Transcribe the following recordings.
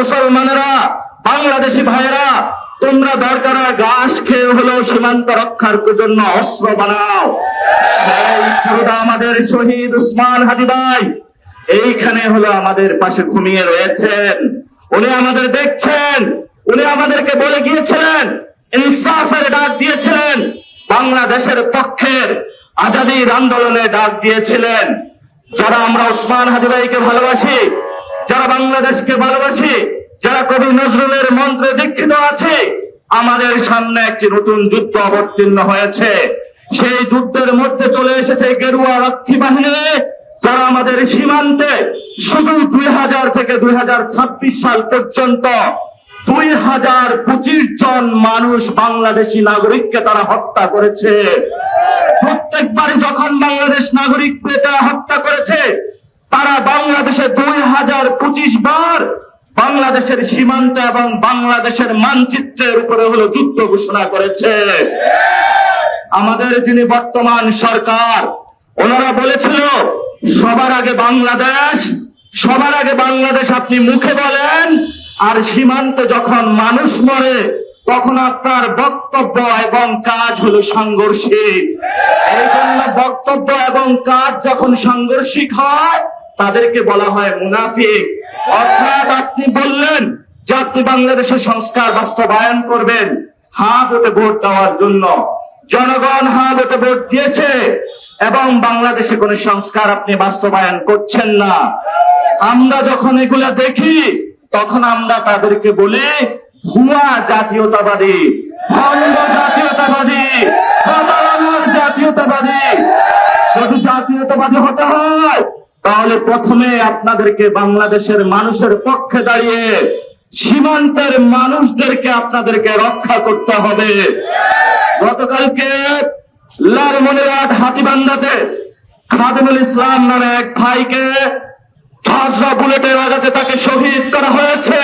মুসলমানেরা, বাংলাদেশি ভাইয়েরা, তোমরা দরকার ঘাস খেয়ে হলেও সীমান্ত রক্ষার জন্য অস্ত্র বানাও। সেই খোদা আমাদের শহীদ উসমান হাদি ভাই এইখানে হলো আমাদের পাশে ঘুমিয়ে রয়েছেন। উনি আমাদের দেখছেন, উনি আমাদেরকে বলে গিয়েছিলেন, ইনসাফের ডাক দিয়েছিলেন, বাংলাদেশের পক্ষের আজাদীর আন্দোলনে ডাক দিয়েছিলেন। যারা আমরা উসমান হাদি ভাইকে ভালোবাসি, যারা বাংলাদেশকে ভালোবাসি, যারা কবি নজরুলের মন্ত্রে দীক্ষিত আছে, আমাদের সামনে একটি নতুন যুদ্ধ অবতীর্ণ হয়েছে। সেই যুদ্ধের মধ্যে চলে এসেছে গেরুয়া রক্ষী বাহিনী, যারা আমাদের সীমান্তে শুধু 2000 থেকে 2026 সাল পর্যন্ত 2025 জন মানুষ বাংলাদেশি নাগরিককে তারা হত্যা করেছে। প্রত্যেকবারই যখন বাংলাদেশ নাগরিককে তারা হত্যা করেছে, তারা বাংলাদেশে 2025 বার বাংলাদেশের সীমান্ত এবং বাংলাদেশের মানচিত্রের উপরে হলো যুদ্ধ ঘোষণা করেছে। আমাদের যিনি বর্তমান সরকার, ওনারা বলেছিল সবার আগে বাংলাদেশ, সবার আগে বাংলাদেশ আপনি মুখে বলেন, আর সীমান্তে যখন মানুষ মরে তখন আপনার বক্তব্য এবং কাজ হলো সাংঘর্ষিক। এই জন্য বক্তব্য এবং কাজ যখন সাংঘর্ষিক হয় তাদেরকে বলা হয় মুনাফিক। অর্থাৎ আপনি বললেন যে আপনি বাংলাদেশের সংস্কার বাস্তবায়ন করবেন, হ্যাঁ ভোটে ভোট দেওয়ার জন্য জনগণ হ্যাঁ ভোটে ভোট দিয়েছে, এবং বাংলাদেশে কোন সংস্কার আপনি বাস্তবায়ন করছেন না। আমরা যখন এগুলা দেখি তখন আমরা তাদেরকে বলি ভুয়া জাতীয়তাবাদী, ভণ্ড জাতীয়তাবাদী, প্রতারণার জাতীয়তাবাদী। যদি জাতীয়তাবাদী হতে হয় তাহলে প্রথমে আপনাদেরকে বাংলাদেশের মানুষের পক্ষে দাঁড়িয়ে সীমান্তের মানুষদেরকে আপনাদেরকে রক্ষা করতে হবে। গতকালকে লালমনিরহাট হাতীবান্ধাতে খাদেমুল ইসলাম নামে এক ভাইকে 6 বুলেটের আঘাতে তাকে শহীদ করা হয়েছে।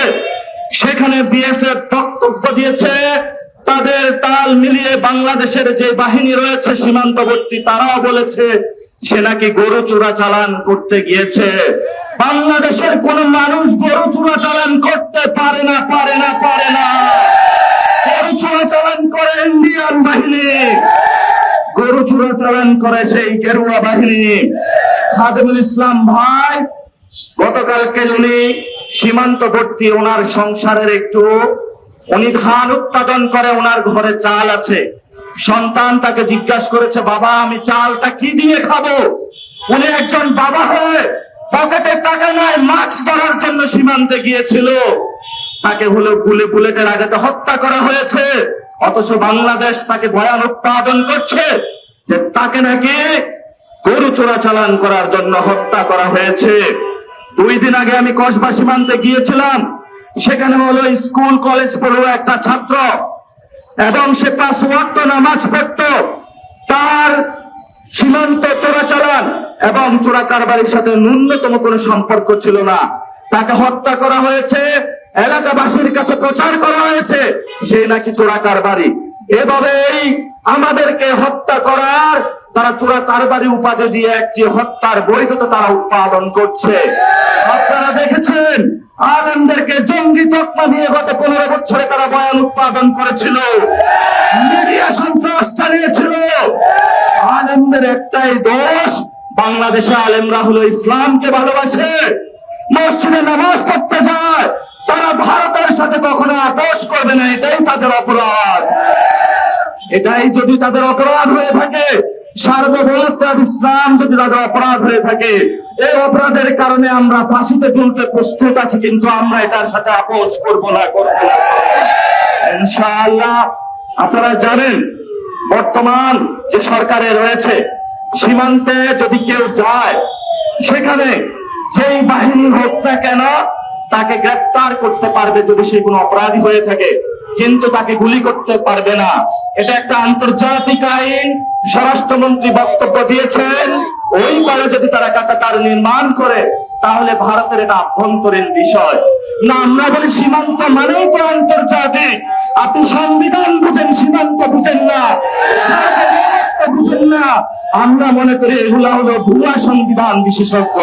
সেখানে বিএসএফ বক্তব্য দিয়েছে, তাদের তাল মিলিয়ে বাংলাদেশের যে বাহিনী রয়েছে সীমান্তবর্তী, তারাও বলেছে সে নাকি গরু চোরাচালান করতে গিয়েছে। বাংলাদেশের কোন মানুষ গরু চোরাচালান করতে পারে না, পারে না, পারে না। গরু চোরাচালান করে ইন্ডিয়ান বাহিনী, গরু চোরাচালান করে সেই গেরুয়া বাহিনী। খাদেমুল ইসলাম ভাই গতকালকে উনি সীমান্তবর্তী ওনার সংসারের একটু উনি ধান উৎপাদন করে, ওনার ঘরে চাল আছে। সন্তান তাকে জিজ্ঞাসা করেছে, বাবা আমি চালটা কি দিয়ে খাবো? উনি একজন বাবা হয়ে পকেটে টাকা নাই, মাস্ক ধরার জন্য সীমান্তে গিয়েছিল, তাকে হলো বুলেটের আঘাতে হত্যা করা হয়েছে। অথচ বাংলাদেশ তাকে বয়ান উৎপাদন করছে যে তাকে নাকি গরু চোরাচালান করার জন্য হত্যা করা হয়েছে। 2 দিন আগে আমি কসবা সীমান্তে গিয়েছিলাম, সেখানে হলো স্কুল কলেজ পড়ুয়া একটা ছাত্র, এবং সে 5 ওয়াক্ত নামাজ পড়ত, তার সীমান্ত চোরাচালান এবং চোরা কারবারির সাথে ন্যূনতম কোনো সম্পর্ক ছিল না। তাকে হত্যা করা হয়েছে, এলাকাবাসীর কাছে প্রচার করা হয়েছে সে নাকি চোরা কারবারি। এভাবেই আমাদেরকে হত্যা করার, তারা চোরা কারবারি উপাধি দিয়ে একটি হত্যার বৈধতা তারা উৎপাদন করছে। আপনারা দেখেছেন আলেমদেরকে জঙ্গি তকমা দিয়ে গত 15 বছরে তারা বয়ান উৎপাদন করেছিল, মিডিয়া সন্ত্রাস চালিয়েছিল। আলেমদের একটাই দোষ, বাংলাদেশে আলেমরা হলো ইসলামকে ভালোবাসে, মসজিদে নামাজ পড়তে যায়, তারা ভারতের সাথে কখনো আপোষ করবে না, এটাই তাদের অপরাধ। এটাই যদি তাদের অপরাধ হয়ে থাকে, সার্বভৌমত্ব ইসলাম যদি তাদের অপরাধ হয়ে থাকে, এই অপরাধের কারণে আমরা ফাঁসিতে ঝুলতে প্রস্তুত আছি, কিন্তু আমরা এটার সাথে আপোষ করব না, করব না ইনশাআল্লাহ। আপনারা জানেন বর্তমান যে সরকারে রয়েছে, সীমান্তে যদি কেউ যায় সেখানে যেই বাহিনী হোক না কেন তাকে গ্রেফতার করতে পারবে যদি সে কোনো অপরাধী হয়ে থাকে, কিন্তু তাকে গুলি করতে পারবে না। এটা একটা আন্তর্জাতিক আইন। স্বরাষ্ট্রমন্ত্রী বক্তব্য দিয়েছেন ওই পারে যদি তারা কাটাতার নির্মাণ করে তাহলে ভারতের এটা আভ্যন্তরীণ বিষয় না। আমরা বলি সীমান্ত মানেই তো আন্তর্জাতিক। আপনি সংবিধান বুঝেন, সীমান্ত বুঝেন না, সার্বভৌমত্ব বুঝেন না। আমরা মনে করি এগুলা হলো ভুয়া সংবিধান বিশেষজ্ঞ।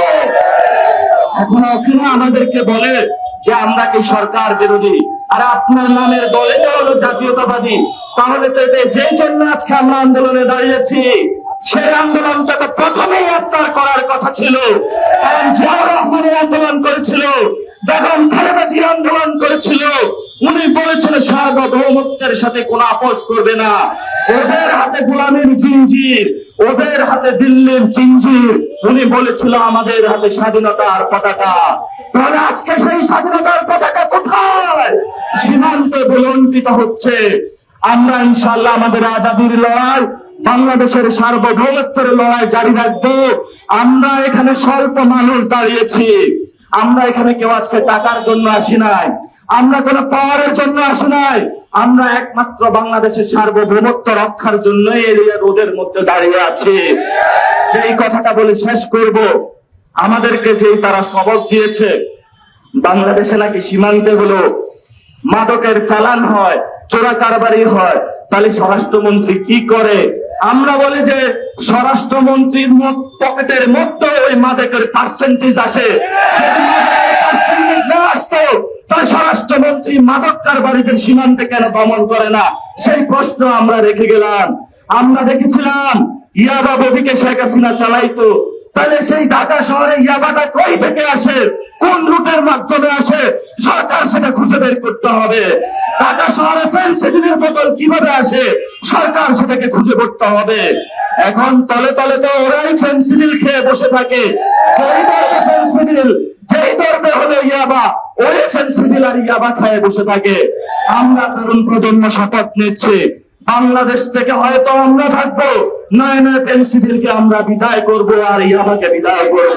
এখনো কিনা আমাদেরকে বলে যে আমরা কি সরকার বিরোধী। আর আপনার নামের দল এটা হলো জাতীয়তাবাদী। তাহলে তো যেই জন্য আজকে আমরা আন্দোলনে দাঁড়িয়েছি, সেই আন্দোলনটা তো প্রথমেই আপনার করার কথা ছিল। কারণ জিয়াউর রহমান আন্দোলন করেছিল, বেগম খালেদা জিয়া আন্দোলন করেছিল, উনি বলেছিল সার্বভৌমত্বের সাথে কোনো আপোষ করবে না। ওদের হাতে গোলামীর জিঞ্জির, ওদের হাতে দিল্লির জিঞ্জির, উনি বলেছিল আমাদের হাতে স্বাধীনতার পতাকা। তাহলে আজকে সেই স্বাধীনতার পতাকা কোথায়? সীমান্তে বুলন্ডিত হচ্ছে। আমরা ইনশাআল্লাহ আমাদের আজাদির লড়াই, বাংলাদেশের সার্বভৌমত্বের লড়াই জারি রাখবো। আমরা এখানে স্বল্প মানুষ দাঁড়িয়েছি, আমরা এখানে কেউ আজকে টাকার জন্য আসি নাই, আমরা কোনো পাওয়ারের জন্য আসি নাই, আমরা একমাত্র বাংলাদেশের সার্বভৌমত্ব রক্ষার জন্য এই রোদের মধ্যে দাঁড়িয়ে আছি। সেই কথাটা বলে শেষ করব। আমাদেরকে যেই তারা সবক দিয়েছে, বাংলাদেশে নাকি সীমান্তে হলো মাদকের চালান হয়, চোরা কারবারি হয়, তাহলে স্বরাষ্ট্রমন্ত্রী কি করে? আমরা বলি যে স্বরাষ্ট্রমন্ত্রীর পকেটের মধ্যে ওই মাদকের পার্সেন্টেজ আসে। পার্সেন্টেজ না আসতো তাহলে স্বরাষ্ট্রমন্ত্রী মাদক কারবারিদের সীমান্তে কেন দমন করে না? সেই প্রশ্ন আমরা রেখে গেলাম। আমরা দেখেছিলাম ইয়াবা ববিকে শেখ হাসিনা চালাইতো, তাহলে সেই ঢাকা শহরে ইয়াবাটা কই থেকে আসে, কোন রুটের মাধ্যমে আসে, সরকার সেটা খুঁজে বের করতে হবে। ঢাকা শহরে ফেন্সিডিলের বোতল কিভাবে আসে, সরকার সেটাকে খুঁজে করতে হবে। এখন তলে তলে তো ওরাই ফেন্সিডিল খেয়ে বসে থাকে। যেই ধরবে ফেন্সিডিল, যেই ধরবে হলো ইয়াবা, ওই ফেন্সিডিল আর ইয়াবা খেয়ে বসে থাকে। আমরা তরুণ প্রজন্ম শপথ নিচ্ছি, বাংলাদেশ থেকে হয়তো আমরা থাকবো, নয় নয় ফেন্সিডিলকে আমরা বিদায় করবো আর ইয়াবাকে বিদায় করবো।